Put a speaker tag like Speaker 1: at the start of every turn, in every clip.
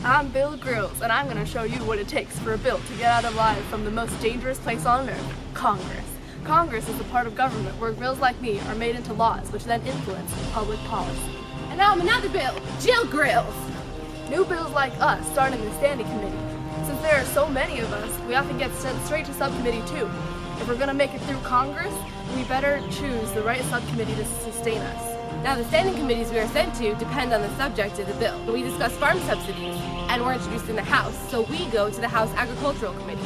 Speaker 1: I'm Bill Grills, and I'm going to show you what it takes for a bill to get out alive from the most dangerous place on earth, Congress. Congress is the part of government where grills like me are made into laws, which then influence public policy.
Speaker 2: And now another bill, jail grills.
Speaker 1: New bills like us start in the standing committee. Since there are so many of us, we often get sent straight to subcommittee too. If we're going to make it through Congress, we better choose the right subcommittee to sustain us.
Speaker 2: Now the standing committees we are sent to depend on the subject of the bill. We discuss farm subsidies, and we're introduced in the House, so we go to the House Agricultural Committee.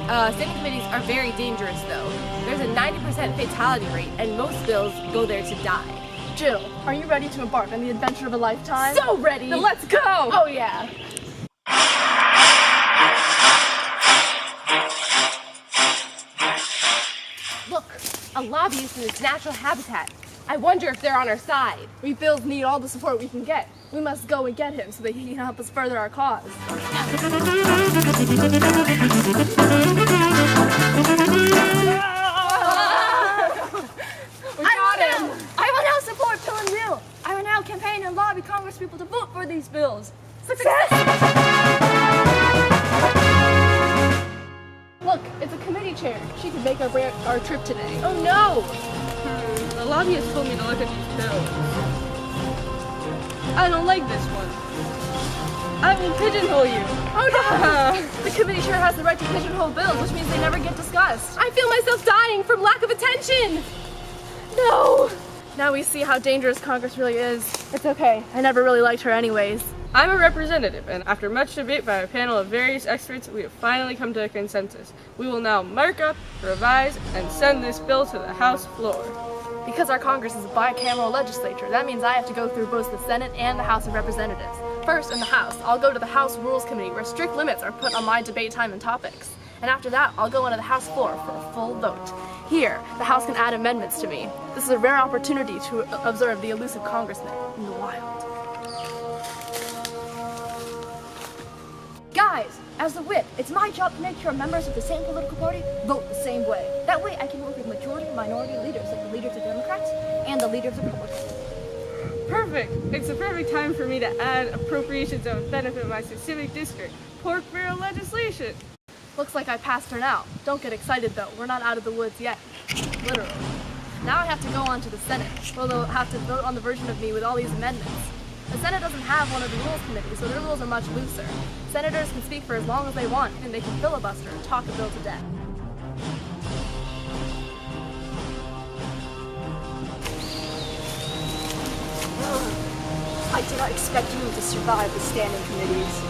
Speaker 2: Standing committees are very dangerous though. There's a 90% fatality rate, and most bills go there to die.
Speaker 1: Jill, are you ready to embark on the adventure of a lifetime?
Speaker 2: So ready!
Speaker 1: Then let's go!
Speaker 2: Oh yeah! Look, a lobbyist in its natural habitat. I wonder if they're on our side.
Speaker 1: We bills need all the support we can get. We must go and get him so that he can help us further our cause.
Speaker 2: We got him!
Speaker 1: I will now support Bill and Will. I will now campaign and lobby Congress people to vote for these bills.
Speaker 2: Success!
Speaker 1: Look, it's a committee chair. She could make our trip today.
Speaker 2: Oh no!
Speaker 3: The lobbyist told me to look at these bills. I don't like this one. I will pigeonhole you.
Speaker 1: Oh no! The committee chair has the right to pigeonhole bills, which means they never get discussed.
Speaker 2: I feel myself dying from lack of attention!
Speaker 1: No! Now we see how dangerous Congress really is. It's okay. I never really liked her anyways.
Speaker 3: I'm a representative, and after much debate by a panel of various experts, we have finally come to a consensus. We will now mark up, revise, and send this bill to the House floor.
Speaker 1: Because our Congress is a bicameral legislature, that means I have to go through both the Senate and the House of Representatives. First, in the House, I'll go to the House Rules Committee where strict limits are put on my debate time and topics. And after that, I'll go onto the House floor for a full vote. Here, the House can add amendments to me. This is a rare opportunity to observe the elusive congressman in the wild.
Speaker 4: Guys, as the whip, it's my job to make sure members of the same political party vote the same way. That way I can work with majority and minority leaders like the leader of the Democrats and the leader of the Republicans.
Speaker 3: Perfect! It's the perfect time for me to add appropriations that would benefit my specific district. Pork barrel legislation!
Speaker 1: Looks like I passed her now. Don't get excited though, we're not out of the woods yet. Literally. Now I have to go on to the Senate, where they'll have to vote on the version of me with all these amendments. The Senate doesn't have one of the rules committees, so their rules are much looser. Senators can speak for as long as they want, and they can filibuster and talk a bill to death.
Speaker 4: I did not expect you to survive the standing committees.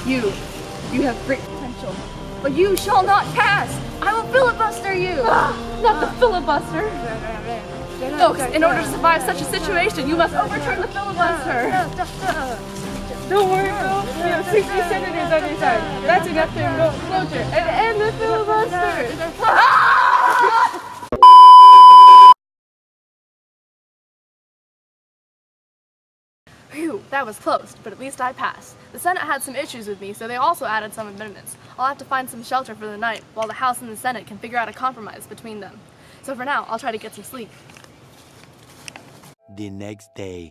Speaker 1: You have great potential.
Speaker 4: But you shall not pass! I will filibuster you!
Speaker 1: Not the filibuster! Folks, in order to survive such a situation, you must overturn the filibuster!
Speaker 3: Don't worry, Bill. We have 60 senators on your side. That's enough to vote cloture and end the filibuster.
Speaker 1: Phew, that was close, but at least I passed. The Senate had some issues with me, so they also added some amendments. I'll have to find some shelter for the night, while the House and the Senate can figure out a compromise between them. So for now, I'll try to get some sleep.
Speaker 5: The next day.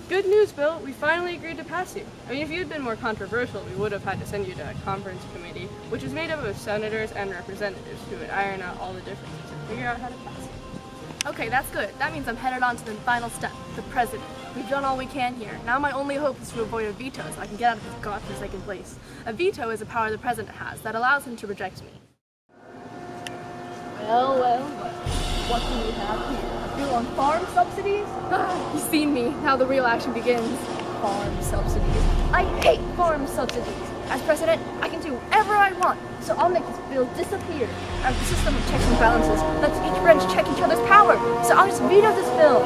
Speaker 3: Good news, Bill. We finally agreed to pass you. I mean, if you had been more controversial, we would have had to send you to a conference committee, which is made up of senators and representatives who would iron out all the differences and figure out how to pass it.
Speaker 1: Okay, that's good. That means I'm headed on to the final step, the president. We've done all we can here. Now my only hope is to avoid a veto so I can get out of this godforsaken place. A veto is a power the president has that allows him to reject me.
Speaker 4: Well, what do we have here? A bill on farm subsidies?
Speaker 1: You've seen me. Now the real action begins.
Speaker 4: Farm subsidies. I hate farm subsidies. As president, I can do whatever I want, so I'll make this bill disappear. Our system of checks and balances lets each branch check each other's power, so I'll just veto this bill.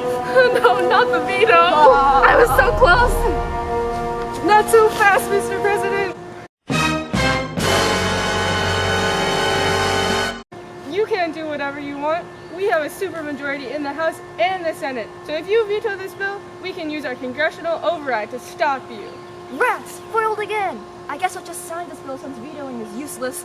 Speaker 1: No, not the veto! I was so close!
Speaker 3: Not so fast, Mr. President! You can't do whatever you want. We have a supermajority in the House and the Senate. So if you veto this bill, we can use our congressional override to stop you.
Speaker 4: Rats! Foiled again! I guess I'll just sign this bill since vetoing is useless.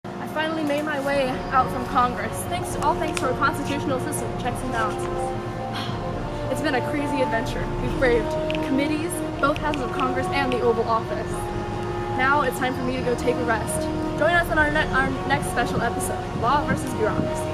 Speaker 1: I finally made my way out from Congress, all thanks to our constitutional system of checks and balances. It's been a crazy adventure. We've braved committees, both houses of Congress, and the Oval Office. Now it's time for me to go take a rest. Join us on our next special episode, Law versus Bureaucracy.